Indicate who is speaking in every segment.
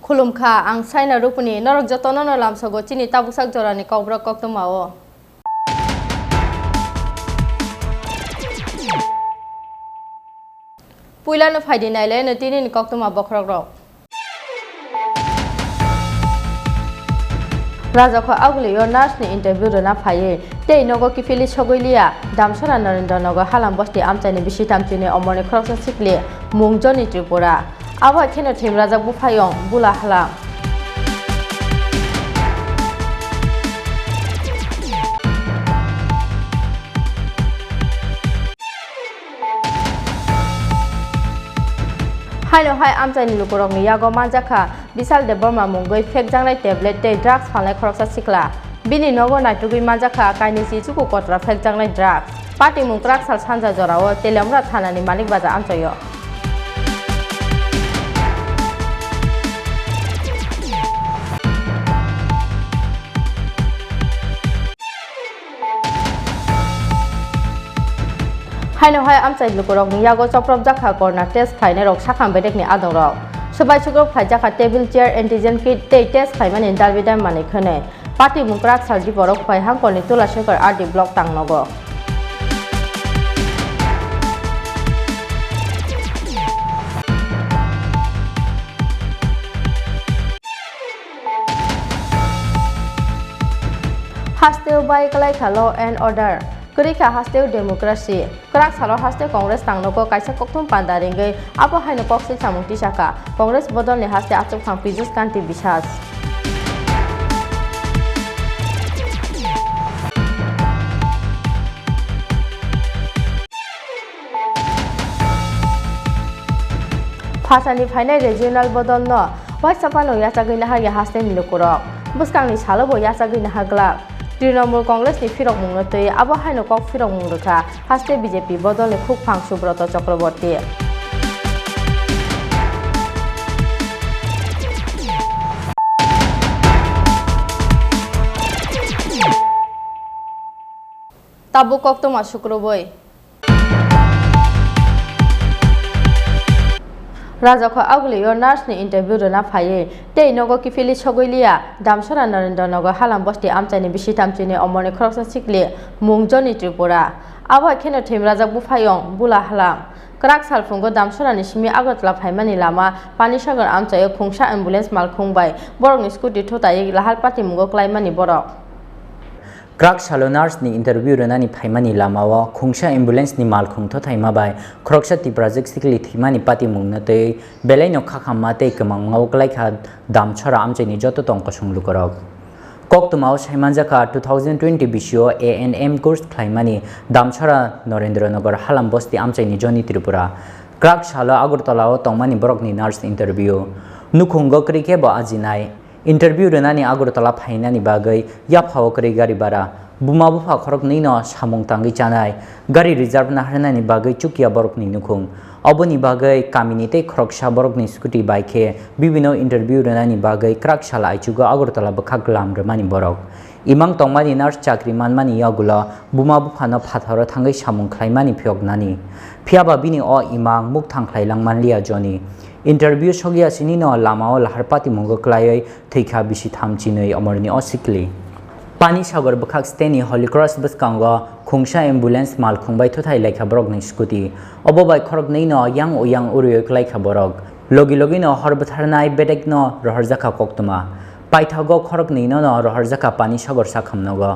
Speaker 1: Khulumkha ang saina rupuni norok jotono no lamsago chini tabusak jorani kobra koktomao. Puila no phaidi naile no tinin koktoma bokrok. Raja kho agli yo nurse ni interview rona phaye tei nogo ki fili chogoilia damsara narendra nogo halam bosti amchani bisi tamchini omone khoroksa sikli mungjoni Tripura. Aba kheno thim raja bufayong bula halam. Haino hai amchani lukurok ni yago manjaka bisal de Burma mungoi fek janglai tablet te drugs phalai khoroksa sikla. Bini nogo naitugui manjaka kaini si chuku kotra fek janglai drugs. Party mung drugs sal sanja jorao telamra thanani malik baja amchayo. Haino hai amchai lukurok ni yago choprop jakha corner test khaine rok sakham bedek ni adong rok sabai chukrok khai jakha table chair antigen kit tei test khaimani dalbidam mani khane party mungkrak sarji borok phai hangkoni tula shekar RD block tangnogo hasteo bai kalai law and order Kurika hasteo demokrasi Krak salo hasteo Kongres tangnoko kaisa kokthum pandaringai abo haino kokse samung tisaka Kongres bodol ni haste achuk thang pijus kanti bisas Phasani phainai regional bodol no Waisapano yachagina ha ya haste ni lukurok buskang ni salobo yachagina hagla Trinamool Congress ni firok mungnote abo haino kok firok mungrukha haste BJP bodol ni khukphang Subrata Chakraborty Tabu koktoma Shukroboi Raja kho agli yo nurse ni interview rona phaye tei nogo ki fili chogoilia damsara narendra nogo halam bosti amchani bisi tamchini omone khoroksa sikli mungjoni Tripura aba kheno thim raja bufayong bula halam krak salfungo damsara ni simi agotla phaimani lama pani sagar amchayo khungsa ambulance malkhungbai borok ni scooty thotai lahal pati mungo klaimani borok
Speaker 2: Krak salonars ni interview rana ni phaimani lamawa khungsa ambulance ni malkhung tho thaima bai khoroksa ti project sikli thimani pati mungna te belaino khakhamma te kamang ngau klai kha damchara amcheni joto tongko sunglu korok koktumao saimanja ka 2020 bisio ANM course khlaimani damchara Narendranagar halam bosti amcheni joni Tripura Krak salo agurtalao tongmani borok ni nurse interview nukhungo krike ba ajinai Interview renani agurtala phainani bagai ya phawkri gari bara buma bufa khorok nino samung tangi chanai gari reserve na harnani bagai chukya borok ni nukhung aboni bagai community khoroksa borok ni scooty bike bibino interview renani bagai krak shala aichuga agurtala bakhak lam remani borok imang tongmani nurse chakri manmani yagula buma bufa na phathara thangai samung khlaimani phyognani phiaba bini o imang muk thangklai langmanlia joni Interview sogia sinino lamao laharpati mungo klayoi theikha bisi thamchinoi amorni osikli Pani sagar bakhak steni Holy Cross bus kanga khungsa ambulance mal khungbai thothai laikha borok ni scooty obobai khorok nei no yang uyang uryo klaikha borok logi no horbtharnai bedek no roharjaka koktuma paithago khorok nino no roharjaka pani sagor sakhamnogo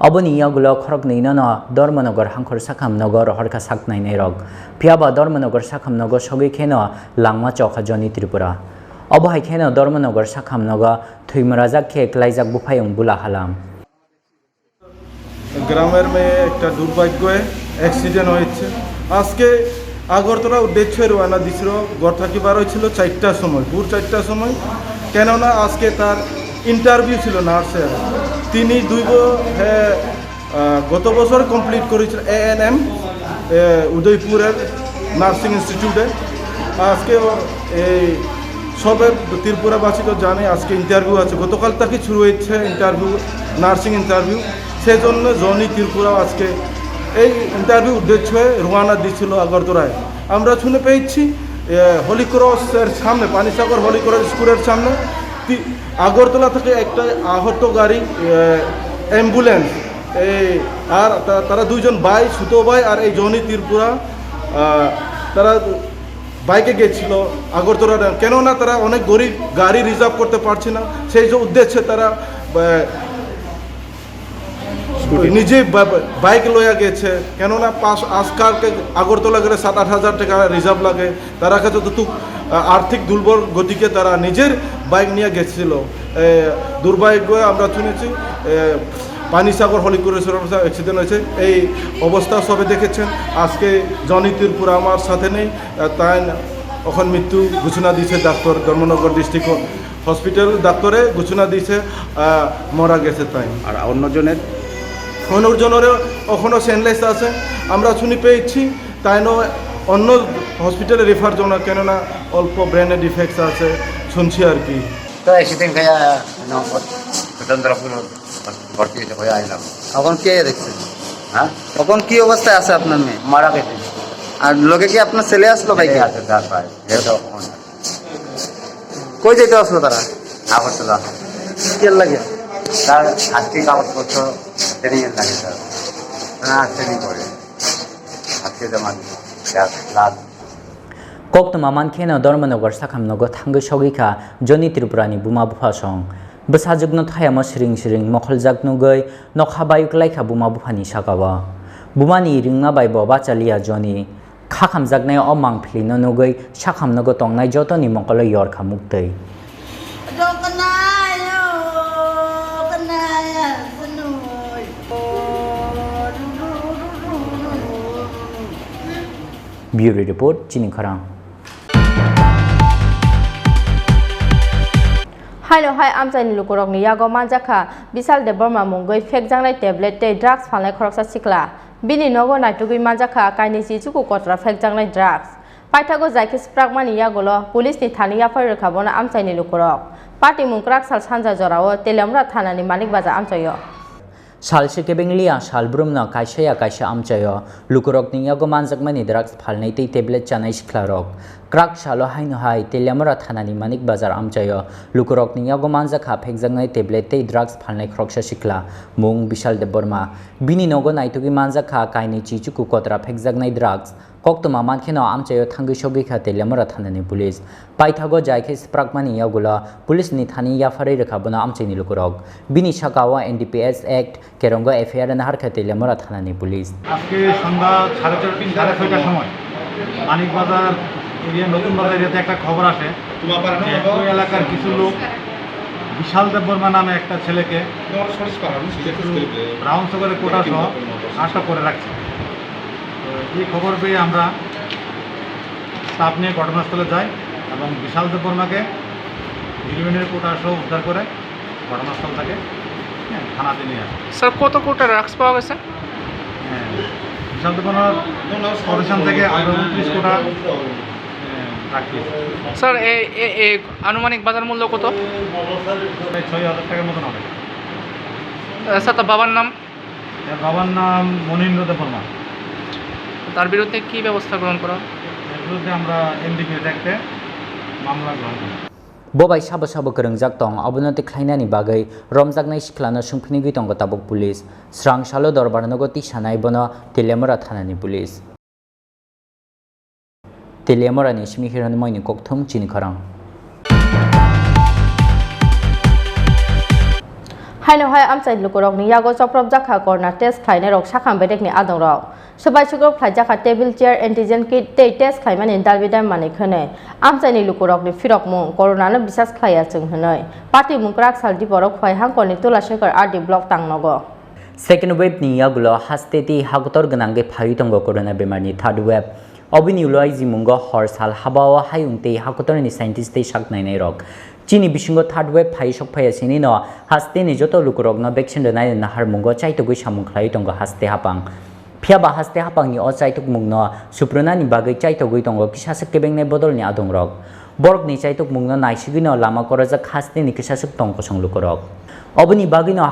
Speaker 2: oboni yagulo khorok nino no dormonogor hangkhor sakhamnogo roharka saknai nei rok phiaba dormonogor sakhamnogo sogi kheno langma chokha joni Tripura obo hai kheno dormonogor sakhamnogo thuimrajak khe klaijak bufayong bula halam
Speaker 3: গ্রামের মেয়ে একটা দুর্ভাগ্যে accident হয়েছে আজকে আগরতলা উদ্দেশ্যে রওনা দিছিল ঘর থাকি বার হয়েছিল 4টার সময় ভোর 4টার সময় কেননা আজকে তার ইন্টারভিউ ছিল নার্সের তিনি গত বছর কমপ্লিট করেছিল ANM উদয়পুরের নার্সিং ইনস্টিটিউটে আজকে এই সবে ত্রিপুরাবাসী তো জানে আজকে ইন্টারভিউ আছে গতকাল থেকে শুরু হয়েছে ইন্টারভিউ নার্সিং ইন্টারভিউ সেজন্য জনি ত্রিপুরা আজকে এই ইন্টারভিউ উদ্দেশ্য হয়ে রওনা দিয়েছিল আগরতলায় আমরা শুনে পেয়েছি হলি ক্রসের সামনে পানিসাগর হলি ক্রস স্কুলের সামনে আগরতলা থেকে একটা আহত গাড়ি অ্যাম্বুলেন্স আর তারা দুইজন ভাই সুতো ভাই আর এই জনি ত্রিপুরা তারা বাইকে গেছিল আগরতলা কেননা তারা অনেক গরিব গাড়ি রিজার্ভ করতে পারছে না সেই যে উদ্দেশ্যে তারা নিজে বাইক লইয়া গেছে কেননা আজকালকে আগরতলা গেলে 7-8 হাজার টাকা রিজার্ভ লাগে তারা কাছে তো আর্থিক দুর্বল গতিকে তারা নিজের বাইক নিয়ে গেছিল দুর্ভাগ্য আমরা শুনেছি পানিসাগর হলিকুরেশ্বর অ্যাক্সিডেন্ট হয়েছে এই অবস্থা সবে দেখেছেন আজকে জনি ত্রিপুরা আমার সাথে নেই তাই এখন মৃত্যু ঘোষণা দিয়েছে ডাক্তার ধর্মনগর ডিস্ট্রিক্ট হসপিটাল ডাক্তারে ঘোষণা দিয়েছে মারা গেছে তাই
Speaker 4: আর অন্যজনের
Speaker 3: এখনও সেনলেস আছে আমরা শুনি পেয়েছি তাই অন্য হসপিটালে রেফার জন্য কেননা অল্প ব্রেনের ডিফেক্টস আছে শুনছি আর কি
Speaker 4: তো অ্যাক্সিডেন্ট খাইয়া স্বতন্ত্রপুর ভর্তি হয়ে আইলাম
Speaker 5: এখন কে দেখছেন
Speaker 4: হ্যাঁ
Speaker 5: তখন কি অবস্থায় আছে আপনার মেয়ে
Speaker 4: মারা গেছে
Speaker 5: আর লোকে কি আপনার ছেলে আসলো বাইকে
Speaker 4: আছে তার ভাই
Speaker 5: কই যেতে আসলো তারা
Speaker 4: আগরতলা
Speaker 5: কে লাগে
Speaker 4: তার আজকে কাগজপত্র ট্রেনিংয়ের লাগে তার ট্রেনিং করে আজকে জমা last
Speaker 2: koktoma mankheno dormonogor sakhamnogo thangai sogika joni Tripurani buma bufa song bwsajukno thayamo siring siring mokholjak nugai nokhabayuk laika buma bufani sakawa bumani ringna bai boba chalia joni khakhamjaknai o mangphlino nugai sakhamnogo tongnai jotoni mokolo yorkha muktei Bureau Report Chini Khorang
Speaker 1: Hello, hi, I'm Chini Khorang. Yago manjaka bisal de Burma mungoi fake jangnai tablet te drugs phalnai khoroksa sikla. Bini nogo naitugui manjaka kaini chi chuku kotra fake jangnai drugs. Paithago jaiki spragmani yagolo police ni thani yafai rekhabona am Chini Khorang. Party mungkrak sal sanja jorao telemra thanani manik baja amchayo.
Speaker 2: Salse kebenglia salbrumna kaisaya kaisa amchayo lukurokni yago manjakmani drugs phalnai tei tablet chanai siklarok krak salo haino hai telemra thanani manik bazar amchayo lukurokni yago manjaka phekjangnai tablet tei drugs phalnai khoroksa sikla mung Bishal de Burma bini nogo naitugi manjaka kaini chichuku kotra phekjangnai drugs koktoma mankheno amchayo thangai sogika telemra thanani police paithago jaikhe sprakmani yagula police ni thani yafarai rekhabona amchaini lukurok bini sakawa NDPS Act কেরঙ্গ FIR না হার খাতে লেমরা থানানি police
Speaker 6: আজকে সন্ধ্যা 4:30 সময় Manikbazar area নতুন বাজার এরিয়াতে একটা খবর আসে ওই এলাকার কিছু লোক বিশাল দেব বর্মা নামে একটা ছেলেকে ব্রাউন সুগারের কোটা সহ আটক করে রাখছে এই খবর পেয়ে আমরা স্টাফ নিয়ে ঘটনাস্থলে যাই এবং বিশাল দেব বর্মাকে হিরোইনের কোটা সহ উদ্ধার করে ঘটনাস্থল থেকে থানাতে নিয়ে আসে
Speaker 7: স্যার কত কোটা ড্রাগস পাওয়া গেছে
Speaker 6: বিশাল দেব বর্মার পজিশন থেকে 29 কোটা
Speaker 7: স্যার এই আনুমানিক বাজার মূল্য কত
Speaker 6: 6,000 টাকার মতন হবে
Speaker 7: স্যার তার বাবার নাম
Speaker 6: বাবার নাম মনীন্দ্র দেব বর্মা
Speaker 7: তার বিরুদ্ধে কি ব্যবস্থা গ্রহণ করা
Speaker 6: এর বিরুদ্ধে আমরা NDPS অ্যাক্টে মামলা গ্রহণ করি
Speaker 2: Bobai sabo sabo kerengjak tong abonoti khlainani bagai romjaknai siklano sungphini tong tabok police srang salo dorbarnogo tisanai bono telemora thanani police telemora ni simi hiran moini kokthum Chini Khorang
Speaker 1: Haino hai amchai lukurok ni yago choprop jakha corona test khaine rok sakham bedek ni adong rok sabai chukrok phlai jakha table chair antigen kit tei test khaimani dalbidai mani khane amchai ni lukurok ni firok mung corona no bisas khlaiya chung hnoi party mungkrak saldi borok khwai hangkor ni tulashekhar RD block tangnogo
Speaker 2: Second wave ni yagulo hasteti hagotor ganange phayutongo corona bemar ni third wave obini uloi jimungo horsal habawa hayungte hagotor ni scientist te shaknai nai rok Chini bisingo third wave phai sok phaya sini no haste ni joto lukurok no vaccine donai na har mungo chaitogui samung khlai tongo haste hapang phia ba haste hapang ni o chaitok mung no supruna ni bagai chaitogui tongo kisasek kebeng nei bodol ni adong rok borok ni chaitok mung no naisigi no lama korajak haste ni kisasek tong kosong lukurok obini bagi no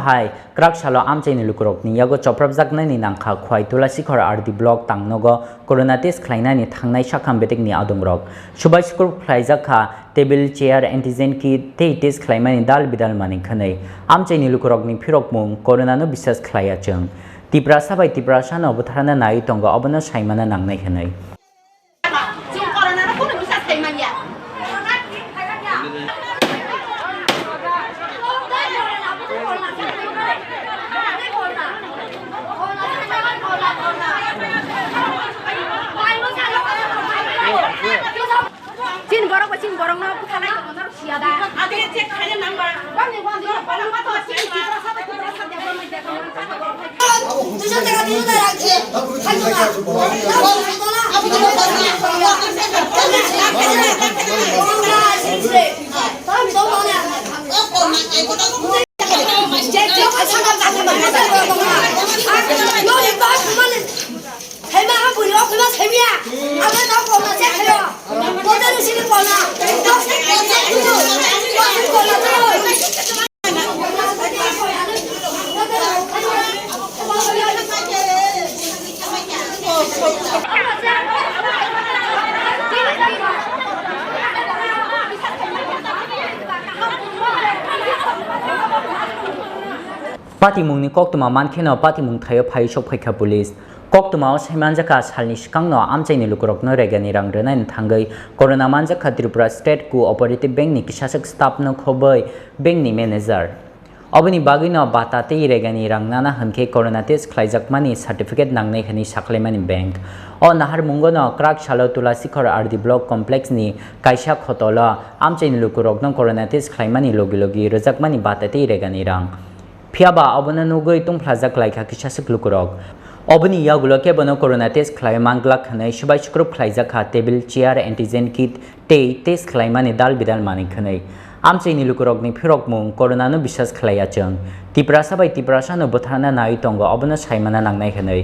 Speaker 2: hai krak salo amchai ni lukurok ni yago choprap jaknai ni nangkha khwai tulasi khor RD block tangnogo corona test khlaina ni thangnai sakham betek ni adong rok subai skur khlai jakha table chair antigen kit tei test khlaimani dal bidal mani khanai amchai ni lukurok ni phirok mung corona no bisas khlaiya chung Tripura sabai Tripura sano butharana nai tongo abono saimana nangnai khanai
Speaker 8: Chin borong no puthalai ko na sia da ade check khale number bani ba to chin Tripura sa dekho mai dekho tujo tera dijo da rakhe khalo na abu to
Speaker 2: Party mung ni koktuma mankheno party mung thayo phai shok phaikha police koktuma saiman jaka salni sikang no amchai ni lukurok no regani rang renain thangai corona man jaka Tripura state cooperative bank ni kisasak staff no khobai bank ni manager obini bagi no bata tei regani rang nana hanke corona test khlaijak mani certificate nangnai khani saklemani bank o nahar mungo no krak salo tulasi khor RD block complex ni kaisa khotola amchai ni lukurok no corona test khlaimani logi logi rojak mani bata tei regani rang Phiaba abona nugoi tung plazak laika kisasik lukurok obani yagulo ke bono corona test khlai mangla khanai subai sukrup khlaijaka table chair antigen kit tei test khlai mani dal bidal mani khanai amchai ni lukurok ni phirok mung corona no bisas khlaiya chung Tripura sabai Tripura sano botharna nai tongo abono saimana nangnai khanai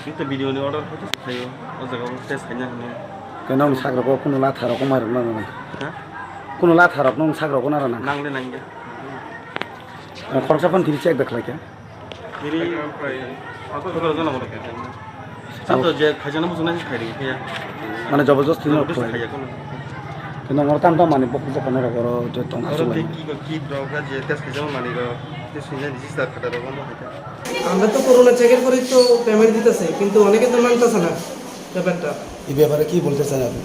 Speaker 3: Kita video ni order photo sayo, ojaga test kanya ni.
Speaker 5: Kena nung sakro ko kuno la tharo ko mar na na. Kuno la tharo nung sakro ko na na.
Speaker 3: Nang le nang ya.
Speaker 5: Khorsa pan thiri check dakla kya.
Speaker 3: Meri aku photo jana mora kya. Santo je khajana mu sunai khai ri ya.
Speaker 5: Mane jabardast no ko.
Speaker 3: Khaya ko.
Speaker 5: Kena ngor tam mane pokku ko na ro je tong asu lai.
Speaker 3: Ki draw ka je test kajama mani ro. Test ni register kata ro bondo hata.
Speaker 9: আমরা তো corona চেকের পরে তো payment দিতেছে কিন্তু অনেকে তো মানতেছে না ব্যাপারটা
Speaker 5: এই ব্যাপারে কি বলতে চান আপনি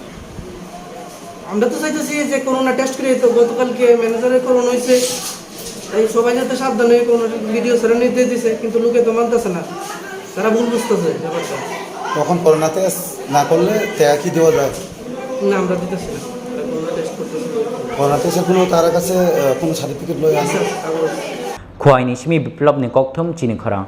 Speaker 9: আমরা তো চাইতেছি যে করোনা টেস্ট করে তো গতকালকে ম্যানেজারের করোনা হয়েছে এই সবাই যাতে সাবধান হয়ে কোনো ভিডিও ছেড়ে নিতে দিয়েছে কিন্তু লোকে তো মানতেছে না তারা ভুল বুঝতেছে ব্যাপারটা
Speaker 5: তখন করোনা টেস্ট না করলে টাকা কি দেওয়া যায়
Speaker 9: না আমরা দিতেছি না করোনা টেস্ট করতেছি
Speaker 5: করোনা টেস্টের কোনো তার কাছে কোনো সার্টিফিকেট লয় আছে
Speaker 2: Khwai ni simi biplop ni kokthum Chini Khorang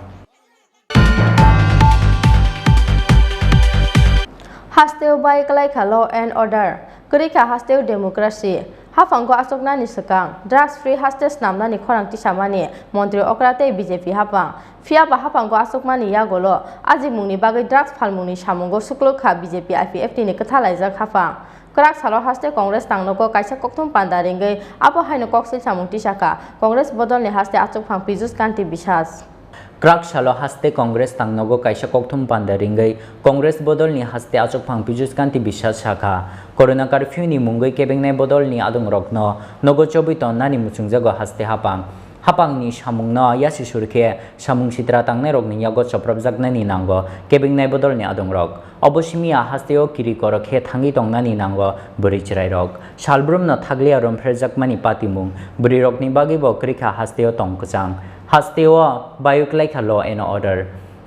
Speaker 1: Hasteo bai kalai kha law and order kurika hasteo democracy hafangko asokna ni sakang drugs free hostage namna ni khorang tisamani montri okrate BJP hapang phiaba hafangko asokmani yagolo ajimungni bagai drugs phalmungni samungo suklokha BJP IPFT ni kathalaijak hafang Krak salo haste Congress tangnoko kaisa kokthum pandaringai abo haino koksil samung tisaka Congress bodol ni haste achuk phang Pijus Kanti Bisas
Speaker 2: क्राक सालो हस्ते कांग्रेस तंगनगो काइसा कोकथुम पांडारिंगै कांग्रेस बदलनि हस्ते आचक फां पिजुस कांति बिश्वास शाखा corona curfew नि मुंगै केबेंनाय बदलनि आदं रक्नो नगो चबित नानि मुचुंजागो हस्ते हापांनि सामुंनो यासि सुरखे सामुं सित्रा तांनाय रगनि यागो चप्रबजागनानि नांगो केबेंनाय बदलनि आदं रक अबसिमिया हस्तेओ किरि करखे थांगि तंनानि नांगो बुरि चिराय रक सालब्रुमनो थागलिया रमफ्रेजाकमानि पातिमुं बुरि रकनि बागैबो क्रिखा हस्तेओ तंकचां हस्तेओ बायोक्लाइखा लॉ एंड ऑर्डर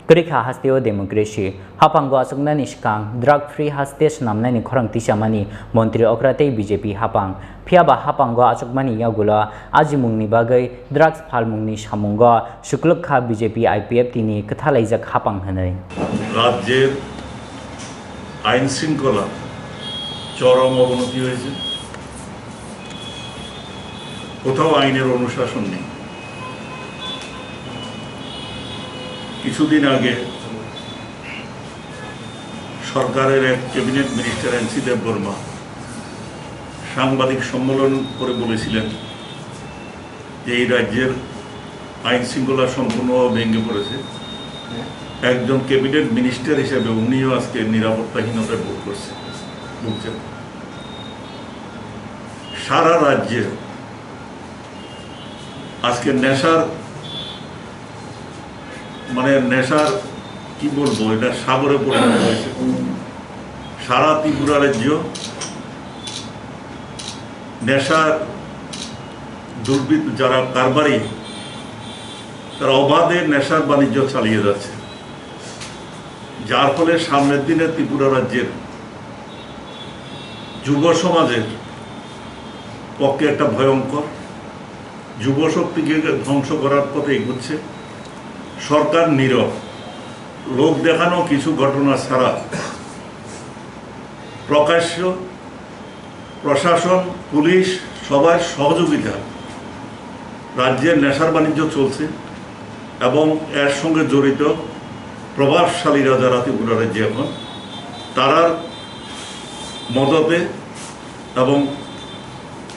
Speaker 2: क्रिखा हस्तेओ डेमोक्रेसी हापांगो आसुकनानि सिकां ड्रग फ्री हस्तेस नामनानि खरं तिसामानि मंत्री अक्राते बीजेपी हापां फियाबा हापांगो आसुकमानि यागुला आजिमुंनि बागै ड्रग्स फालमुंनि सामुंगो सुक्लुखा बीजेपी आईपीएफ तिनि कथालाइजाक हापां हनै
Speaker 10: राज्येर आईन शृंखला चरम अवनति हয়েছে কোথাও আইনের অনুশাসন নেই কিছুদিন আগে সরকারের এক ক্যাবিনেট মিনিস্টার এনসি দেববর্মা সাংবাদিক সম্মেলন করে বলেছিলেন যে এই রাজ্যের আইন শৃঙ্খলা সম্পূর্ণ ভেঙে পড়েছে একজন ক্যাবিনেট মিনিস্টার হিসেবে উনিও আজকে নিরাপত্তাহীনতায় ভুগছেন সারা রাজ্যে আজকে নেশার কি বলবো এটা সাগরে পরিণত হয়েছে সারা ত্রিপুরা রাজ্য নেশার দুর্বৃত্ত যারা কারবারি তারা অবাধে নেশার বাণিজ্য চালিয়ে যাচ্ছে যার ফলে সামনের দিনে ত্রিপুরা রাজ্যের যুব সমাজের পক্ষে একটা ভয়ঙ্কর যুব শক্তিকে ধ্বংস করার পথে এগুচ্ছে সরকার নীরব লোক দেখানো কিছু ঘটনা ছাড়া প্রকাশ্য প্রশাসন পুলিশ সবার সহযোগিতা রাজ্যের নেশার বাণিজ্য চলছে এবং এর সঙ্গে জড়িত প্রভাবশালীরা যারা ত্রিপুরা রাজ্যে এখন তারার মদতে এবং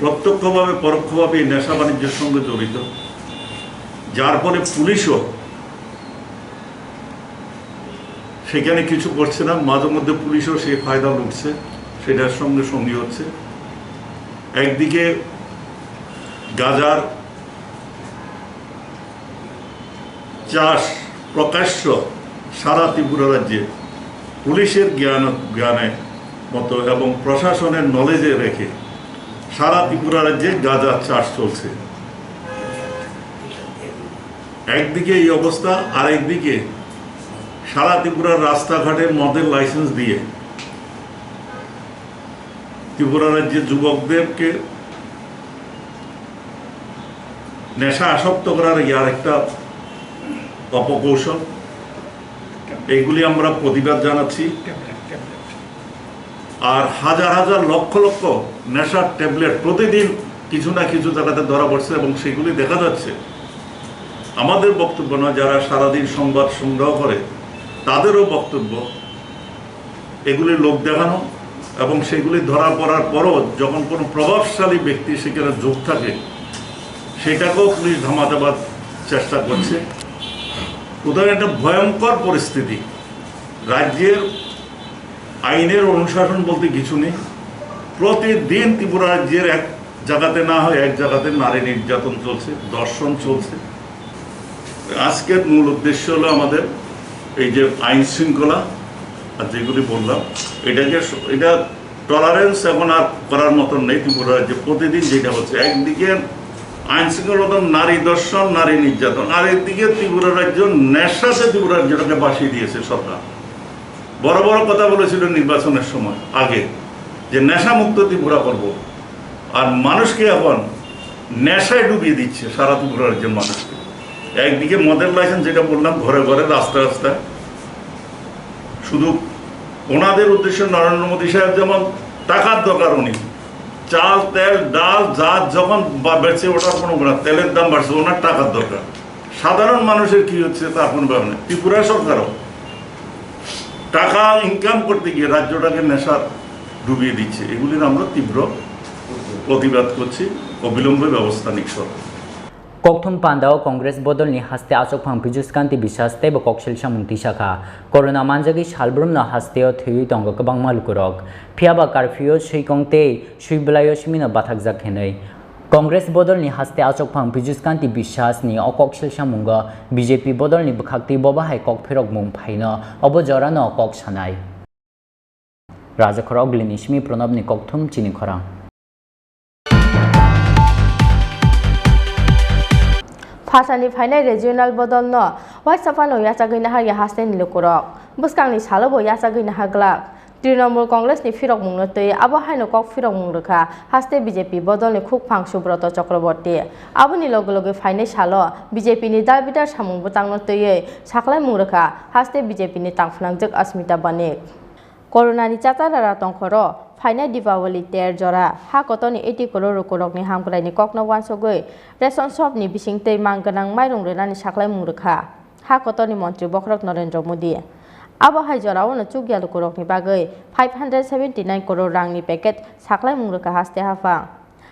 Speaker 10: প্রত্যক্ষভাবে পরোক্ষভাবে এই নেশা বাণিজ্যের সঙ্গে জড়িত যার ফলে পুলিশও সেখানে কিছু করছে না মাঝে মধ্যে পুলিশও সেই ফায়দা লুটছে সেটার সঙ্গে সঙ্গী হচ্ছে একদিকে গাঁজার চাষ প্রকাশ্য সারা ত্রিপুরা রাজ্যে পুলিশের জ্ঞানে মতো এবং প্রশাসনের নলেজে রেখে সারা ত্রিপুরা রাজ্যে গাঁজার চাষ চলছে একদিকে এই অবস্থা আর একদিকে সারা ত্রিপুরার রাস্তাঘাটে মদের লাইসেন্স দিয়ে ত্রিপুরা রাজ্যের যুবকদেরকে নেশা আসক্ত করার আর একটা অপকৌশল এইগুলি আমরা প্রতিবাদ জানাচ্ছি আর হাজার হাজার লক্ষ লক্ষ নেশার ট্যাবলেট প্রতিদিন কিছু না কিছু জায়গাতে ধরা পড়ছে এবং সেগুলি দেখা যাচ্ছে আমাদের বক্তব্য না যারা সারাদিন সংবাদ সংগ্রহ করে তাদেরও বক্তব্য এগুলি লোক দেখানো এবং সেগুলি ধরা পড়ার পরও যখন কোনো প্রভাবশালী ব্যক্তি সেখানে যোগ থাকে সেটাকেও পুলিশ ধামা দেওয়ার চেষ্টা করছে সুতরাং একটা ভয়ঙ্কর পরিস্থিতি রাজ্যের আইনের অনুশাসন বলতে কিছু নেই প্রতিদিন ত্রিপুরা রাজ্যের এক জায়গাতে না হয় এক জায়গাতে নারী নির্যাতন চলছে ধর্ষণ চলছে আজকের মূল উদ্দেশ্য হলো আমাদের এই যে আইন শৃঙ্খলা আর যেগুলি বললাম এটা টলারেন্স এখন আর করার মতন নেই ত্রিপুরা রাজ্যে প্রতিদিন যেটা হচ্ছে একদিকে আইন শৃঙ্খলা নারী ধর্ষণ নারী নির্যাতন আর একদিকে ত্রিপুরা রাজ্য নেশাতে ত্রিপুরা রাজ্যটাকে বাসিয়ে দিয়েছে সরকার বড় বড় কথা বলেছিল নির্বাচনের সময় আগে যে নেশামুক্ত ত্রিপুরা করব আর মানুষকে এখন নেশায় ডুবিয়ে দিচ্ছে সারা ত্রিপুরা রাজ্যের মানুষকে একদিকে মদের লাইসেন্স যেটা বললাম ঘরে ঘরে রাস্তায় রাস্তায় শুধু ওনাদের উদ্দেশ্যে নরেন্দ্র মোদী সাহেব যেমন টাকার দরকার উনি চাল তেল ডাল যা যখন বেড়েছে ওটার কোনো তেলের দাম বাড়ছে ওনার টাকার দরকার সাধারণ মানুষের কি হচ্ছে তার কোনো ব্যাপার নেই ত্রিপুরা সরকারও টাকা ইনকাম করতে গিয়ে রাজ্যটাকে নেশা ডুবিয়ে দিচ্ছে এগুলির আমরা তীব্র প্রতিবাদ করছি অবিলম্বে ব্যবস্থা নিক সরকার
Speaker 2: Kokthum Pandao Congress Bodol ni haste achok phang pijus kanti bisas tebo kokshil samungti shaka corona manjagi salbrum na hasteo thui tongo kabang malukurok phiaba curfew seikongte suiblayo simina bathak jakhenei Congress Bodol ni haste achok phang pijus kanti bisas ni okokshil samunga BJP Bodol ni bukhakti boba hai kok phirok mung phaina obo jorano kok sanai Raja Khorang Glinishmi Pranab ni Kokthum Chini Khorang
Speaker 1: Fasani final regional bodol no White Sapano Yasagin Har Yahasten Lukurok Buskang ni Salabo Yasagin Haglak Trinamool Congress ni Firok Mungnote Abo Haino Kok Firok Mungruka Haste BJP bodol ni Cook Pang Subroto Chakraborty Abo ni Logologe final Salo BJP ni Dalbidar Samung Butang Note Saklai Mungruka Haste BJP ni Tangflangjak Asmita Banik Corona ni Chatarara Tongkoro Final Diwali ter jora ha kotoni 80 crore rukurok ni hamkrai ni kokno wansogoi ration shop ni bisingtei mangganang mairung rena ni saklai murkha ha kotoni mantri bokrok Narendra Modi abo hai jora ono chugya rukurok ni bagai 579 crore rang ni packet saklai murkha haste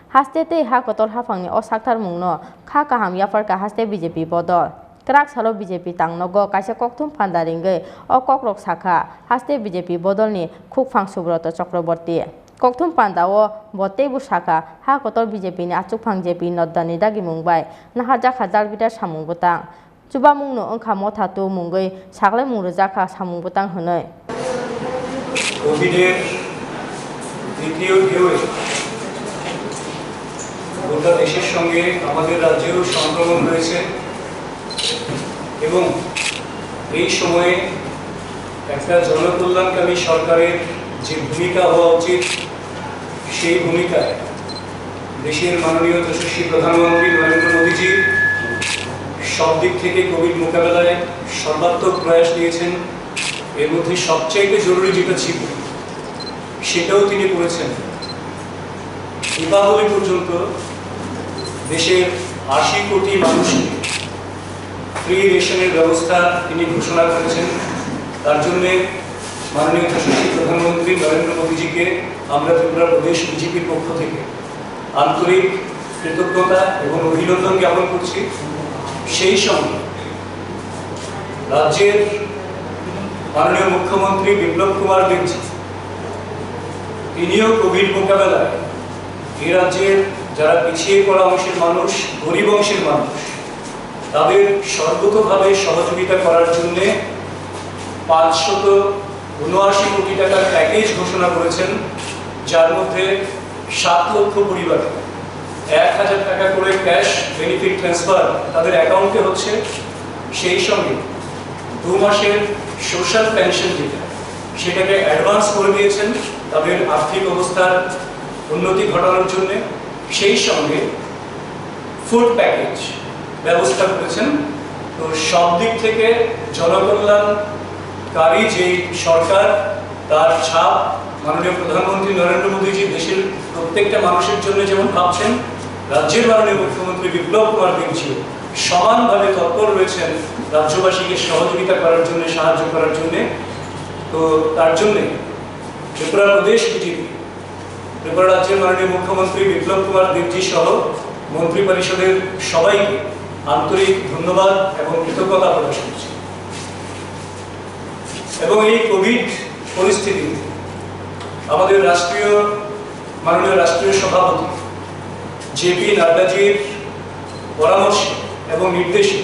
Speaker 1: haste te ha kotol hafang ni o sakthar mungno kha kaham yafar ka haste BJP bodol Krak salo BJP tangnogo kaisa Kokthum Pandaringe o kokrok sakha haste BJP bodol ni Khukphang Subroto Chakraborty Kokthum Pandao botebu sakha ha kotol BJP ni achukphang JP Noddani dagi mungbai nahajak hajar bitar samung butang chuba mungno ongkha mothatu mungoi saklai mungrojaka samung butang honoi
Speaker 11: কোভিডের দ্বিতীয় ঢেউয়ে গোটা দেশের সঙ্গে আমাদের রাজ্যেও সংক্রমণ রয়েছে এবং এই সময়ে একটা জনকল্যাণকামী সরকারের যে ভূমিকা হওয়া উচিত সেই ভূমিকায় দেশের মাননীয় যশস্বী প্রধানমন্ত্রী নরেন্দ্র মোদীজি সব দিক থেকে কোভিড মোকাবেলায় সর্বাত্মক প্রয়াস নিয়েছেন এর মধ্যে সবচাইতে জরুরি যেটা ছিল সেটাও তিনি করেছেন দীপাবলি পর্যন্ত দেশের 80 কোটি মানুষকে ফ্রি রেশনের ব্যবস্থা তিনি ঘোষণা করেছেন তার জন্য মাননীয় যশস্বী প্রধানমন্ত্রী নরেন্দ্র মোদীজিকে আমরা ত্রিপুরা প্রদেশ বিজেপির পক্ষ থেকে আন্তরিক কৃতজ্ঞতা এবং অভিনন্দন জ্ঞাপন করছি সেই সঙ্গে রাজ্যের মাননীয় মুখ্যমন্ত্রী বিপ্লব কুমার দেবজি তিনিও কোভিড মোকাবেলায় এই রাজ্যের যারা পিছিয়ে পড়া অংশের মানুষ গরিব অংশের মানুষ তাদের সর্বতোভাবে সহযোগিতা করার জন্য 579 কোটি টাকার প্যাকেজ ঘোষণা করেছেন যার মধ্যে 7 লক্ষ পরিবারে 1000 টাকা করে ক্যাশ বেনিফিট ট্রান্সফার তাদের অ্যাকাউন্টে হচ্ছে সেই সঙ্গে 2 মাসের সোশ্যাল পেনশন যেটা সেটাকে অ্যাডভান্স করে দিয়েছেন তাদের আর্থিক অবস্থার উন্নতি ঘটানোর জন্য সেই সঙ্গে ফুড প্যাকেজ ব্যবস্থা করেছেন তো সব দিক থেকে জনকল্যাণকারী যে সরকার তার ছাপ মাননীয় প্রধানমন্ত্রী নরেন্দ্র মোদীজি দেশের প্রত্যেকটা মানুষের জন্য যেমন ভাবছেন রাজ্যের মাননীয় মুখ্যমন্ত্রী বিপ্লব কুমার দেবজি সমানভাবে তৎপর রয়েছেন রাজ্যবাসীকে সহযোগিতা করার জন্য সাহায্য করার জন্য তো তার জন্য ত্রিপুরা প্রদেশ বিজেপি ত্রিপুরা রাজ্যের মাননীয় মুখ্যমন্ত্রী বিপ্লব কুমার দেবজি সহ মন্ত্রী পরিষদের সবাইকে আন্তরিক ধন্যবাদ এবং কৃতজ্ঞতা প্রকাশ করছি এবং এই কোভিড পরিস্থিতি আমাদের মাননীয় রাষ্ট্রীয় সভাপতি জেপি নাড্ডাজির পরামর্শে এবং নির্দেশে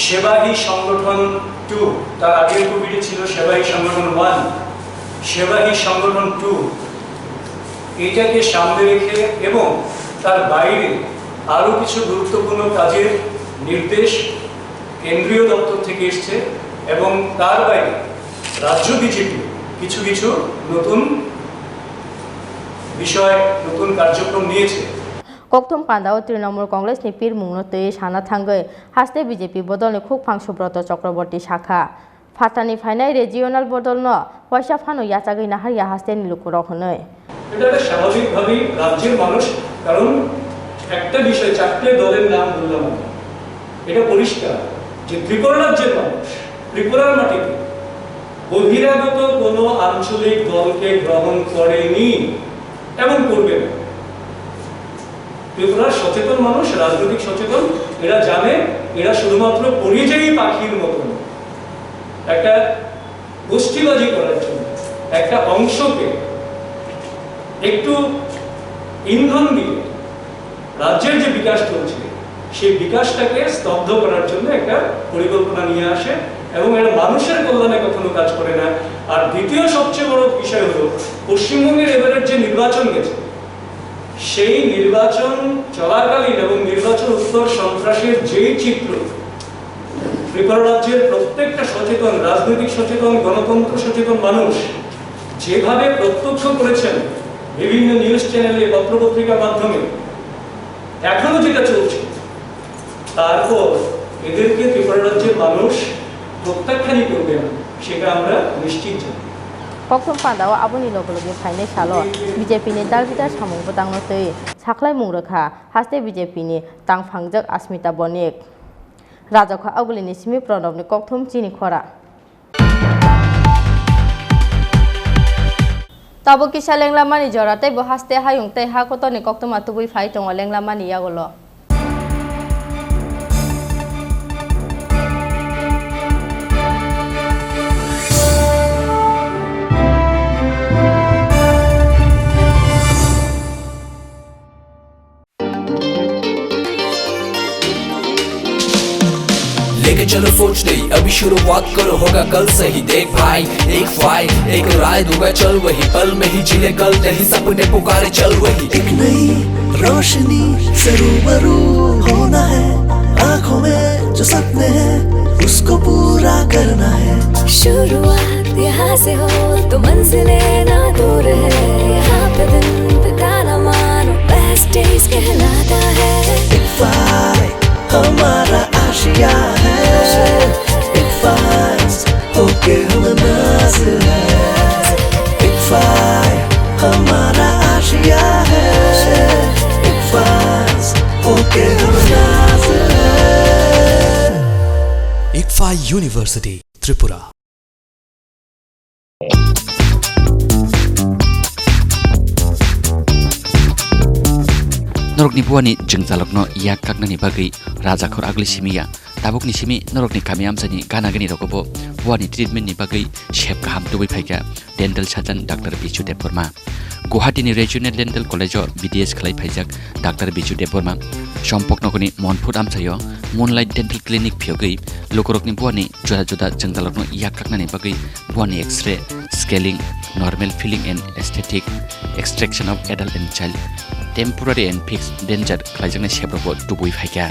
Speaker 11: সেবাহী সংগঠন 2 তার আগের কোভিডে ছিল সেবাহী সংগঠন 1 সেবাহী সংগঠন 2 এইটাকে সামনে রেখে এবং তার বাইরে আরো কিছু গুরুত্বপূর্ণ কাজের নির্দেশ কেন্দ্রীয় দপ্তর থেকে এসেছে এবং তার বাইরে রাজ্য বিজেপি কিছু কিছু নতুন বিষয় নতুন কার্যক্রম নিয়েছে
Speaker 1: Kokthum Pandao Trinamool Congress ni Pir Mungnote Sana Thangai haste BJP bodol ni Khukphang Subroto Chakraborty Shakha Fatani final regional bodol no Waisa Phano Yachagoi Nahar ya haste ni Lukurok honoi
Speaker 11: এটা স্বাভাবিকভাবেই রাজ্যের মানুষ কারণ একটা বিষয় চারটে দলের নাম বললাম এটা পরিষ্কার যে ত্রিপুরা রাজ্যের মানুষ ত্রিপুরার মাটিতে বহিরাগত কোনো আঞ্চলিক দলকে গ্রহণ করেনি এবং করবে না ত্রিপুরার সচেতন মানুষ, রাজনৈতিক সচেতন, এরা জানে এরা শুধুমাত্র পরিযায়ী পাখির মতন একটা গোষ্ঠীবাজি করার জন্য একটা অংশকে একটু ইন্ধন দিয়ে রাজ্যের যে বিকাশ চলছে সেই বিকাশটাকে স্তব্ধ করার জন্য একটা পরিকল্পনা নিয়ে আসে এবং এরা মানুষের কল্যাণে কখনো কাজ করে না। আর দ্বিতীয় সবচেয়ে বড় বিষয় হলো পশ্চিমবঙ্গের এবারের যে নির্বাচন গেছে সেই নির্বাচন চলাকালীন এবং নির্বাচন উত্তর সন্ত্রাসের যেই চিত্র ত্রিপুরা রাজ্যের প্রত্যেকটা সচেতন রাজনৈতিক সচেতন গণতন্ত্র সচেতন মানুষ যেভাবে প্রত্যক্ষ করেছেন বিভিন্ন নিউজ চ্যানেলে পত্রপত্রিকার মাধ্যমে, এখনো যেটা চলছে, তারপর এদেরকে ত্রিপুরা রাজ্যের মানুষ প্রত্যাখ্যানই করবে না, সেটা আমরা নিশ্চিত জানি।
Speaker 1: Koktum Pandawa Abuni Logologi Paine Shalo, BJP ni Dalbida Samung Butang Notoi, Saklai Mungrakha, Haste BJP ni Tang Fangjak Asmita Bonik. Rajaka Aguli ni Simi Pranab ni Koktum Chini Khorang. Tabo Kisha Lenglamani Jorate Bo Haste Hayung Te Hakoto ni Koktum Atubui Faitong Lenglamani Yagolo.
Speaker 12: लेके चलो सोच नहीं अभी शुरुआत करो होगा कल से ही देख भाई एक फाइट एक राय दूंगा चल वही पल में ही जिले कल नहीं सपने पुकारे चल वही
Speaker 13: एक नई रोशनी से रूबरू होना है आंखों में जो सपने हैं उसको पूरा करना है
Speaker 14: शुरुआत यहाँ से हो तो मंजिलें ना दूर है यहाँ पे दिन बिताना मानो बेस्ट डेज कहलाता है
Speaker 13: एक फाइट हमारा आशिया है एक फाइट होके हम नाज है एक फाइट हमारा आशिया है एक फाइट होके हम नाज है
Speaker 12: एक fight university Tripura
Speaker 15: Norok ni buani jengjalok no yak kakna ni bagai raja khor agli simia tabuk ni simi norok ni kamiam sani gana gani rokobo buani treatment ni bagai shep kaham tubai phaiga dental surgeon Dr. Bichu Deborma Guwahati ni regional dental college BDS khlai phaijak Dr. Bichu Deborma sompok nokoni monfut amsayo moonlight dental clinic phiogai lokorok ni buani joda joda jengjalok no yak kakna ni bagai buani x-ray scaling normal filling and aesthetic extraction of adult and child temporary and fixed danger khlaijangna shebrabo tubui phaiga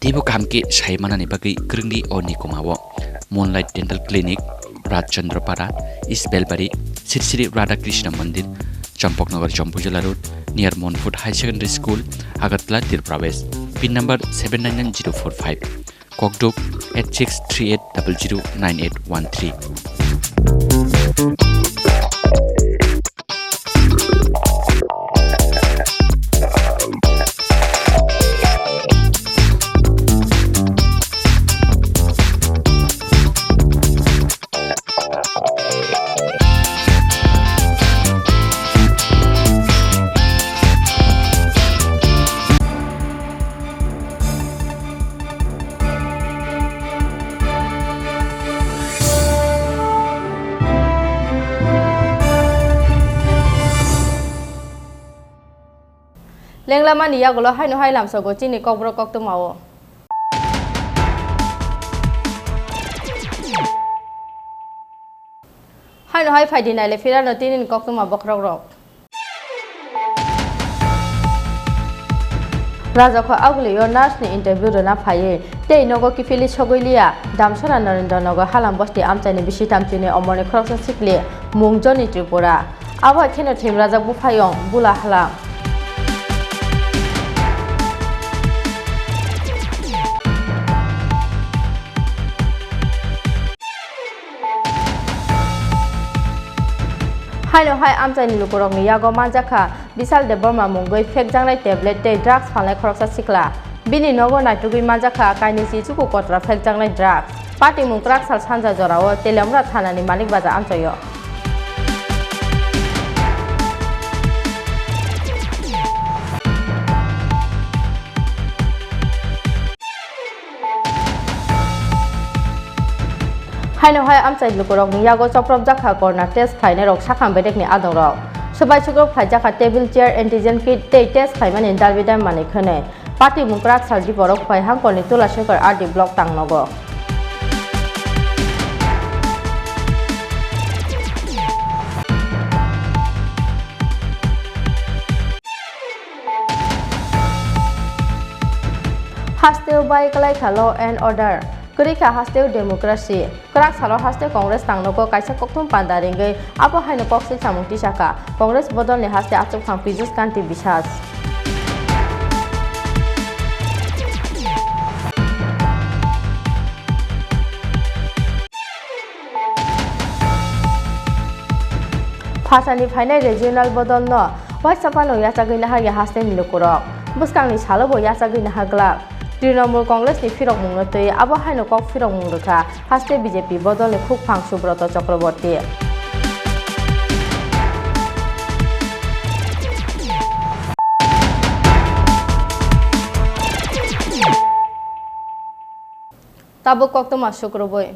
Speaker 15: tibu kamke saimana ni bagai kringdi oni komawo moonlight dental clinic Rajchandrapara East Belbari Sri Radha Krishna Mandir Champoknagar Champujala Road near Monfort High Secondary School Agartala Tripura West pin number 799045 Kokduk 8638009813
Speaker 1: Lenglamani Yagolo Haino Highlam Sogo Chini Kobro Koktumawo. Haino High Fidina Lefira Notin in Koktuma Bokrog. Razako Ugly, your national interview on Apaye, Day Nogo Kifili Chogolia, Damsara Narendra Nogo Halam Bosti Amtani Bishitamtini or Moni Cross and Sickly, Mung Johnny Tripura. Our cannot him Raza Bufayong, Bula Halam. Haino Hai Amtani Lukurong Yago Manjaka, Bisal de Burma Mungoi, Fek Janglai tablet, they drugs Fanlai Crocsa Sikla. Bini Nogo Nitugi Manjaka, Kainisi Tuku Kotra, Fek Janglai drugs. Party Mungkrak Sal Sanja Jorao Telemra Thanani Manik Baza Amchayo Haino hai amchai lukurok ni yago choprop jakha corner test khaine rok sakham bedek ni adong rok Sabai chukrok phai jakha table chair antigen kit test khaimani dalbidai mani khane Party Mungkrak Saldi borok phai hangkoni tula shekar RD block tangnogo Hasteo bai kalai kha law and order Kurika hasteo democracy Krak salo hasteo Congress tangnogo kaisa koktum pandaringai abo haino koksil samungti saka Congress bodol ni hasteo achuk phang pijus kanti bisas Phasani phainai regional bodol no Waisapano yachagoi nahar ya hasteo ni lukurok Buskang ni salo bo yachagoi nahagla Trinamool Congress ni firok mungnotoi abo haino kok firok mungrukha haste BJP bodol ni khuk phang Subrata Chakraborty Tabuk koktoma Sukroboi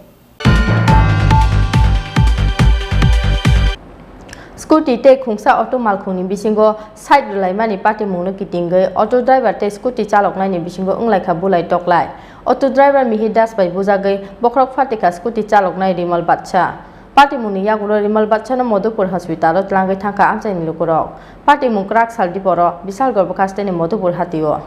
Speaker 1: Scooty te khungsa auto malkhungni bisingo side laimani party mungno kitingai auto driver te scooty chaloknai ni bisingo unglaikha bulai toklai auto driver mihidas bai bujagai bokrok fatika scooty chaloknai rimal batcha party mungni yagulo rimal batcha no Madhupur hospital ot langai thangka amchaini lukurok party Mungkrak Saldi poro bisal gorbakaste ni Madhupur hatio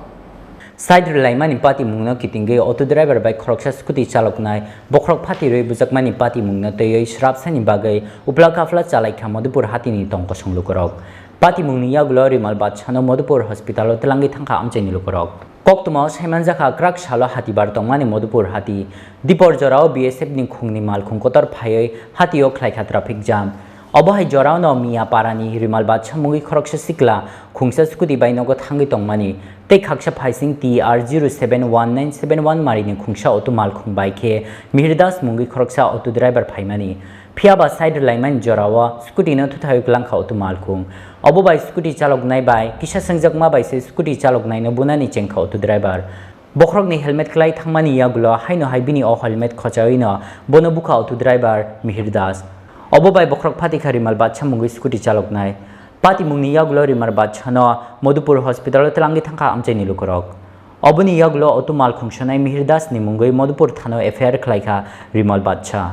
Speaker 2: Side laimani party mungno kitingai auto driver by khoroksa scooty chaloknai bokrok phati roi bujakmani party mungno tei shrapsani bagai uplakafla chalaikha Madhupur hatini tongko songlukorok party mungni yagulo rimal batchano Madhupur hospital tlangi thangka amchaini lukorok koktuma saimanjaka krak salo hatibar tongmani Madhupur hati dipor jorao BSF ni khungni malkhung kotor phaioi hatio khlaikha traffic jam Obohai jorao no Mia Parani rimal batcha mungi khoroksa sikla khungsa scooty bai nogo thangi tongmani tei khaksa phaising TR071971 marini khungsa auto malkhung bai khe Mihirdas mungi khoroksa auto driver phaimani phiaba side laiman jorao scooty no thuthayuk langkha auto malkhung obobai scooty chaloknai bai kisa sangjakma bai se scooty chaloknai no bunani chengkha auto driver Bokrokni helmet klai thangmani yagulo haino haibini o helmet khochaoino bonobuka auto driver Mihirdas Obobai bokrok phati kharimal batcha mungi scooty chaloknai pati mungni yagulo rimar batcha no Madhupur hospital tlangi thangka amchaini lukorok oboni yagulo auto mal khungsanai Mihirdas ni mungoi Madhupur thano FIR khlaikha rimal batcha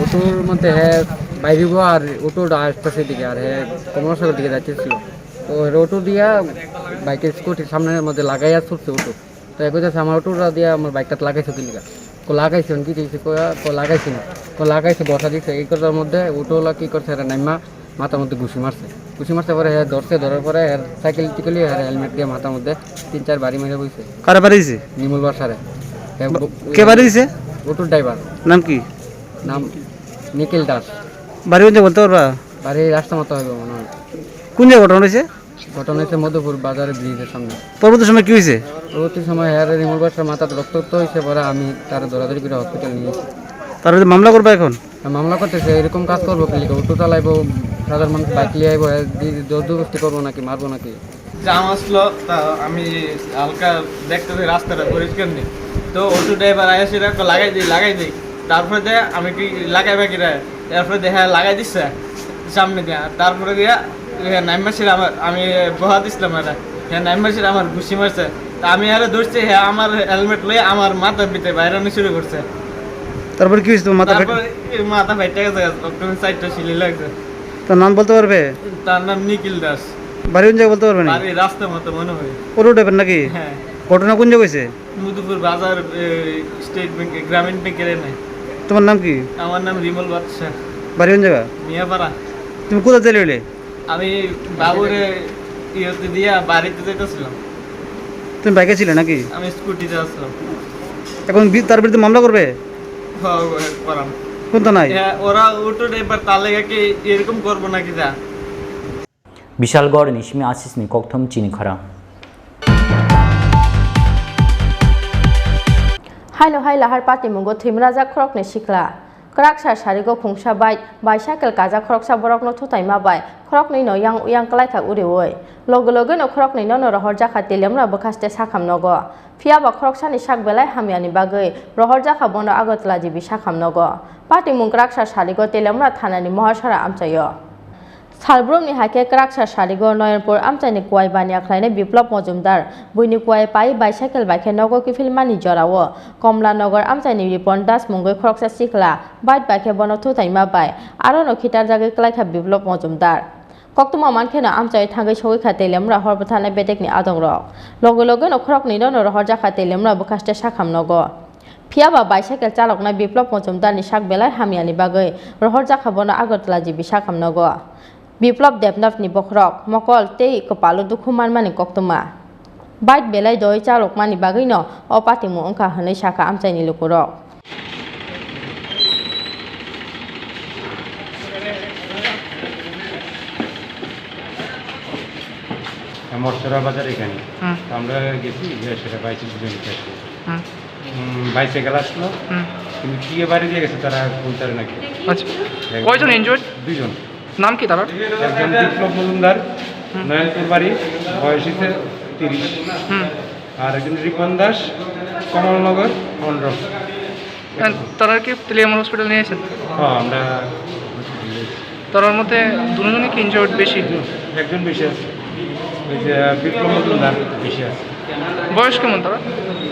Speaker 16: অটোর মধ্যে হ্যাঁ বাইরে আর অটোটা আসতেছে দিকে আর হ্যাঁ কমলাসাগর দিকে যাচ্ছিল তো অটো দিয়া বাইকের স্কুটির সামনের মধ্যে লাগাইয়া ছুটছে অটো তো এক হচ্ছে আমার অটোটা দিয়ে আমার বাইকটা লাগাইছে দিলিকা লাগাইছে কি দিয়েছে লাগাইছি না লাগাইছে বসা দিচ্ছে এই কথার মধ্যে অটোলা কী করছে এরা নাইমা মাথার মধ্যে ঘুষি মারছে পরে হ্যাঁ ধরার পরে হ্যাঁ সাইকেল টিকলি হ্যাঁ হেলমেট দিয়ে মাথার মধ্যে 3-4 বাড়ি মেরে বইছে
Speaker 5: কারা বাড়িছে
Speaker 16: নিমুল বাসারে
Speaker 5: কে বাড়িছে
Speaker 16: অটোর ড্রাইভার
Speaker 5: নাম কি
Speaker 16: নাম নিখিল দাস
Speaker 5: বাড়ি কোন বলতে পারবা
Speaker 16: বাড়ি রাস্তা মতো হবে মনে হয়
Speaker 5: কোন জায়গায় ঘটনা হয়েছে
Speaker 16: মধুপুর বাজারের ব্রিজের সামনে
Speaker 5: পরবর্তী সময় কি হয়েছে
Speaker 16: পরবর্তী সময় হ্যাঁ নিমুল বাসার মাথার রক্তাক্ত হয়েছে পরে আমি তার দৌড়াদৌড়ি করে হসপিটাল নিয়েছি
Speaker 5: তারপরে মামলা করবা এখন
Speaker 16: মামলা করতেছে এরকম কাজ করবো কি অটো চালাইবো সাধারণ মানুষ বাইক নিয়ে আইবো জোরজবস্তি করবো নাকি মারবো নাকি
Speaker 17: জাম আসলো তা আমি হালকা দেখতেছি রাস্তাটা পরিষ্কার নেই তো অটো ড্রাইভার আসে লাগাই দিই তারপরে দিয়ে আমি কি লাগাইবা কিরা তারপরে দেখা লাগাই দিচ্ছে সামনে দিয়া তারপরে দিয়া নাইমাসির আমার আমি বহা দিছিলাম হ্যাঁ নাইমাসির আমার ঘুষি মারছে তা আমি আরে ধরছি হ্যাঁ আমার হেলমেট লয়ে আমার মাথার ভিতরে বাইরানো শুরু করছে
Speaker 5: তারপরে কি হয়েছে
Speaker 17: মাথা ফাইটে গেছে সাইডটা সিলি লাগছে
Speaker 5: তার নাম বলতে পারবে
Speaker 17: তার নাম নিখিল দাস
Speaker 5: বাড়ি কোন জায়গায় বলতে পারবে না
Speaker 17: বাড়ি রাস্তা মতো মনে হয়
Speaker 5: ওর ড্রাইভার নাকি
Speaker 17: হ্যাঁ
Speaker 5: ঘটনা কোন জায়গায় হয়েছে
Speaker 17: মধুপুর বাজার স্টেট ব্যাংক গ্রামীণ ব্যাংকের নাই
Speaker 5: তোমার নাম কি
Speaker 17: আমার নাম রিমল বাদশা
Speaker 5: বাড়ি কোন জায়গা
Speaker 17: মিয়াপাড়া
Speaker 5: তুমি কোথা থেকে এলে
Speaker 17: আমি বাবুরে ইয়েতে দিয়ে বাড়িতে যেতেছিলাম।
Speaker 5: তুমি বাইকে ছিলে নাকি?
Speaker 17: আমি স্কুটিতে আসলাম।
Speaker 5: এখন তার বিরুদ্ধে মামলা করবে?
Speaker 17: হ্যাঁ করাম।
Speaker 5: কোন থানায়?
Speaker 17: ওরা অটো ড্রাইভার তার লেগে কি এরকম করবো নাকি? যা
Speaker 2: বিশালগড় নিশমি আশিসনি ককথম চিনি খরা
Speaker 1: হাইনো হাই লাহার পাটি মুগো থিমরাজা খরকনে শিখলা করাকসা সারিগো খুংসা বাই সাইকেল কাজা খরকসা বরকনো থুতাইমা বাই খরকनै নো yang uyang kalaika uriwoi logo no khoroknai no rohor jakha telemra bokhaste sakham nogo phiaba khoroksani sakbelai hamiani bagai rohor jakha bono agotla jibi sakham nogo pati mungkraksa sarigo telemra thanani mohasara amchayo Salbrumni haike kraksa sarigo Noyanpur amchani kuai bania khlaine biplop mojumdar buini kuai pai bicycle baike nogo kifil mani jorawo Komla Nagar amchani ripon das mungoi khoroksa sikla bait baike bono thutaima bai aro no khitar jage klaika biplop mojumdar Koktuma mankhena amchai thangai sogoi khate lemra horbathane betekni adongrok logo no khorokni no rohor jakha telemra bokhaste sakham nogo Phiaba bicycle chalokna biplop mojumdar ni sakbelai hamiani bagai rohor jakha bono agotla jibi sakham nogo Biplop Debnath ni bokrok mokol tei kepalo dukhu manmani koktuma bait belai doi chalok mani bagai no opati mu ongka hanai saka amchai ni lukurok
Speaker 18: মরসরা বাজার এখানে আমরা গেছি সেটা bicycle নিতে আসবো bicycle আসলো কিন্তু কি বাড়ি দিয়ে গেছে তারা বলতে নাকি
Speaker 7: কয়জন ইনজুর্ড?
Speaker 18: দুজন।
Speaker 7: নাম কি তারা?
Speaker 18: একজন বিপ্লব মজুমদার নয়নপুর বাড়ি বয়স 30 আর একজন রিপন দাস কমলনগর 15
Speaker 7: তারা কি তেলিয়ামুর হসপিটাল নিয়ে এসেছেন?
Speaker 18: হ্যাঁ আমরা
Speaker 7: তার মধ্যে দুজনই কি ইনজুর্ড বেশি?
Speaker 18: একজন বেশি আছে ওই যে বিপ্লব মজুমদার বেশি আছে।
Speaker 7: বয়স কেমন তারা?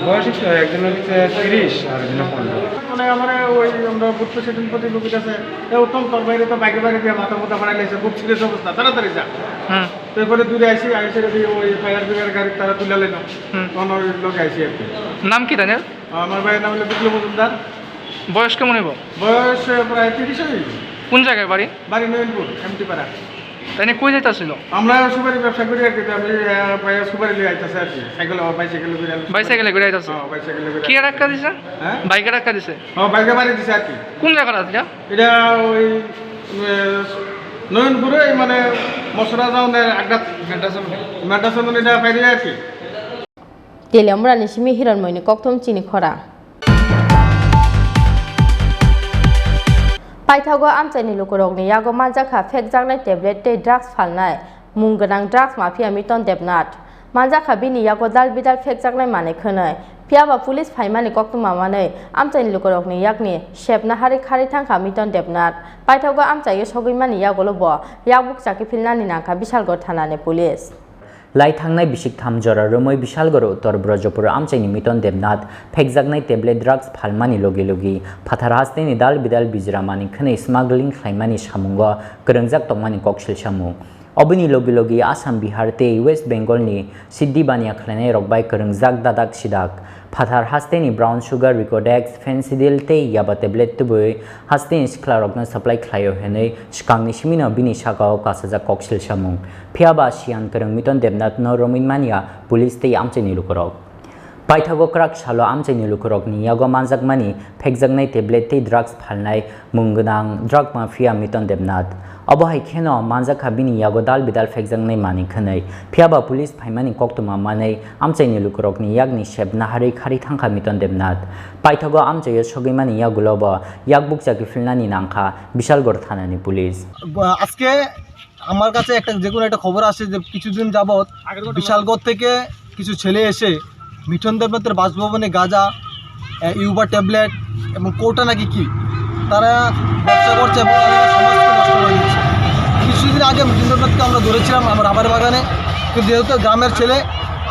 Speaker 18: বয়স একজন হচ্ছে 30 আর একজন 15
Speaker 17: মানে আমরা ওই আমরা বুথ প্রেসিডেন্ট প্রতিযোগিতা আছে উত্তম তোর বাইরে তো বাইকে বাইরে দিয়ে মাথা মোটা বানাই লেছে খুব সিরিয়াস অবস্থা তাড়াতাড়ি যা তারপরে দূরে আইসি ওই ফায়ার ব্রিগেড গাড়ি তারা তুলে লেন তখন ওই লোক আইসি আর কি।
Speaker 7: নাম কি তাদের?
Speaker 17: আমার ভাইয়ের নাম হলো বিপ্লব মজুমদার।
Speaker 7: বয়স কেমন হইব?
Speaker 17: বয়স প্রায় 30 হয়ে।
Speaker 7: কোন জায়গায় বাড়ি?
Speaker 17: বাড়ি নয়নপুর এমটি পাড়া।
Speaker 7: তাই কই যাইতাছিল?
Speaker 17: আমরা সুপারি ব্যবসা করি আর কি। আমি ভাইয়া সুপারি লিয়ে আইতাছে আর কি সাইকেল
Speaker 7: বাইসাইকেলে ঘুরে আইতাছে।
Speaker 17: বাইসাইকেলে
Speaker 7: কি রাখা দিছে?
Speaker 17: হ্যাঁ
Speaker 7: বাইকে রাখা দিছে।
Speaker 17: বাইকে বাড়ি দিছে আর কি।
Speaker 7: কোন জায়গা আছে
Speaker 17: এটা ওই নয়নপুরে মানে মশরা যাওনের আড্ডা মেডাসন এটা বাইরে আর কি।
Speaker 1: তেলেমরা নিশমি হিরণময়নি ককথম চিনি খরা Paithago amchani lukurokni yago manjakha fekjaknai tablet tei drugs phalnai munggonang drugs mafia miton debnath manjakha bini yago dalbidal fekjaknai manai khonai phiaba police phaimani koktuma manai amchani lukurokni yakni shepna hari khari thangkha miton debnath Paithago amchayo sogoimani yagolobo yakbuk chaki filnani nangkha Bishalgor thanani police
Speaker 2: Lai thangnai bisik tham jora romoi Bishalgor uttor Brajapur amchaini miton debnath phekjaknai tablet drugs phalmani logi phathar hasteni dal bidal bijramani khane smuggling khlaimani samungo krengjak tongmani kokshil samung Obini logi Assam Bihar tei West Bengal ni Siddi bania khlainai rokbai krengjak dadak sidak phathar hasteni brown sugar ricodex fencidil tei yaba tablet tubui hasteni sklarokna supply khlaio henei skangni simino bini sakao kasaja kokshil samung phiaba sian kereng miton debnath no romin mania police tei amchaini lukorok Paithago krak shalo amchaini lukorokni yago manjakmani phekjaknai tablet tei drugs phalnai munggonang drug mafia miton debnath Abohai kheno manjakha bini yago dal bidal phekjangnai mani khanai phiaba police phaimani koktuma manai amchaini lukurokni yagni shebna hari khari thangkha miton debnath Paithago amchayo sogaimani yagulobo yagbuk chaki filnani nangkha Bishalgor thanani police
Speaker 19: আজকে আমার কাছে একটা যে কোনো একটা খবর আসে যে কিছুদিন যাবত বিশালগড় থেকে কিছু ছেলে এসে মিঠন দেবনাথের বাসভবনে গাঁজা ইউবা ট্যাবলেট এবং কোটা নাকি কি তারা ব্যবসা করছে এবং সমাজকে নষ্ট করে দিচ্ছে। কিছুদিন আগে মিঠন দেবনাথকে আমরা ধরেছিলাম আমার রাবার বাগানে, কিন্তু যেহেতু গ্রামের ছেলে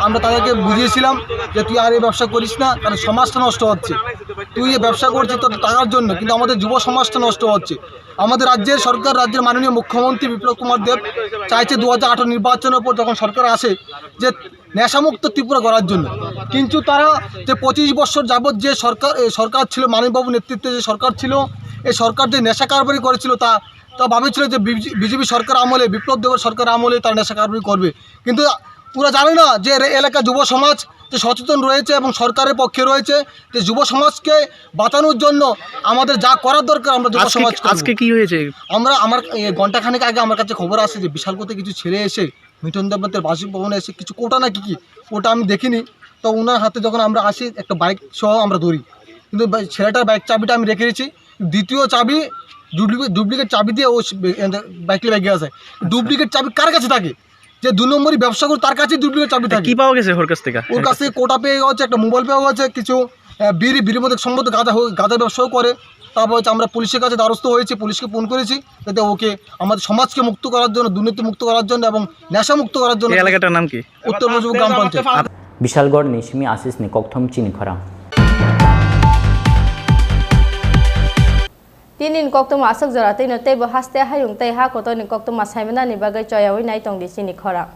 Speaker 19: আমরা তাদেরকে বুঝিয়েছিলাম যে তুই আর এই ব্যবসা করিস না, কারণ সমাজটা নষ্ট হচ্ছে। তুই এই ব্যবসা করছিস তোর টাকার জন্য, কিন্তু আমাদের যুব সমাজটা নষ্ট হচ্ছে। আমাদের রাজ্যের সরকার, রাজ্যের মাননীয় মুখ্যমন্ত্রী বিপ্লব কুমার দেব চাইছে 2018 নির্বাচনের পর যখন সরকার আসে যে নেশামুক্ত ত্রিপুরা করার জন্য, কিন্তু তারা যে 25 বছর যাবৎ যে সরকার ছিল মাননীয়বাবু নেতৃত্বে যে সরকার ছিল, এই সরকার যে নেশা কারবারি করেছিল তা তো ভাবেছিল যে বিজেপি সরকার আমলে, বিপ্লব দেবের সরকার আমলে তারা নেশা কারবারি করবে, কিন্তু ওরা জানে না যে এলাকার যুব সমাজ যে সচেতন রয়েছে এবং সরকারের পক্ষে রয়েছে, যে যুব সমাজকে বাঁচানোর জন্য আমাদের যা করার দরকার আমরা যুব সমাজ।
Speaker 7: আজকে কি হয়েছে?
Speaker 19: আমার ঘন্টাখানেক আগে আমার কাছে খবর আসে যে বিশাল করতে কিছু ছেলে এসে মিঠুন দেবনাথের বাসভবনে এসে কিছু কোটা না কি ওটা আমি দেখিনি। তো ওনার হাতে যখন আমরা আসি একটা বাইক সহ আমরা ধরি, কিন্তু ছেলেটার বাইক চাবিটা আমি রেখে দিয়েছি, দ্বিতীয় চাবি ডুপ্লিকেট চাবি দিয়ে ও বাইকে ব্যাগে আসে। ডুপ্লিকেট চাবি কার কাছে থাকে? যে 2 নম্বরই ব্যবসা করে তার কাছে ডুপ্লিকেট চাবি থাকে।
Speaker 7: কি পাওয়া গেছে ওর কাছ থেকে?
Speaker 19: ওর কাছ থেকে কোটা পেয়ে গেছে, একটা মোবাইল পেয়ে গেছে, কিছু বিড়ির মধ্যে সম্ভবত গাঁজা ব্যবসাও করে। তারপর হচ্ছে আমরা পুলিশের কাছে দ্বারস্থ হয়েছি, পুলিশকে ফোন করেছি যাতে ওকে আমাদের সমাজকে মুক্ত করার জন্য, দুর্নীতি মুক্ত করার জন্য এবং নেশা মুক্ত করার জন্য।
Speaker 7: এই এলাকাটার নাম কি?
Speaker 19: উত্তর মজুব গ্রাম পঞ্চায়েত।
Speaker 2: বিশালগড় নিশমি আশিস নি ককথম চিনি খরাং।
Speaker 1: Tinin kokto masuk zara tino tebo haste hayung tei ha koto ni kokto masai mena ni bagai choya wi nai tong di Chini Khorang.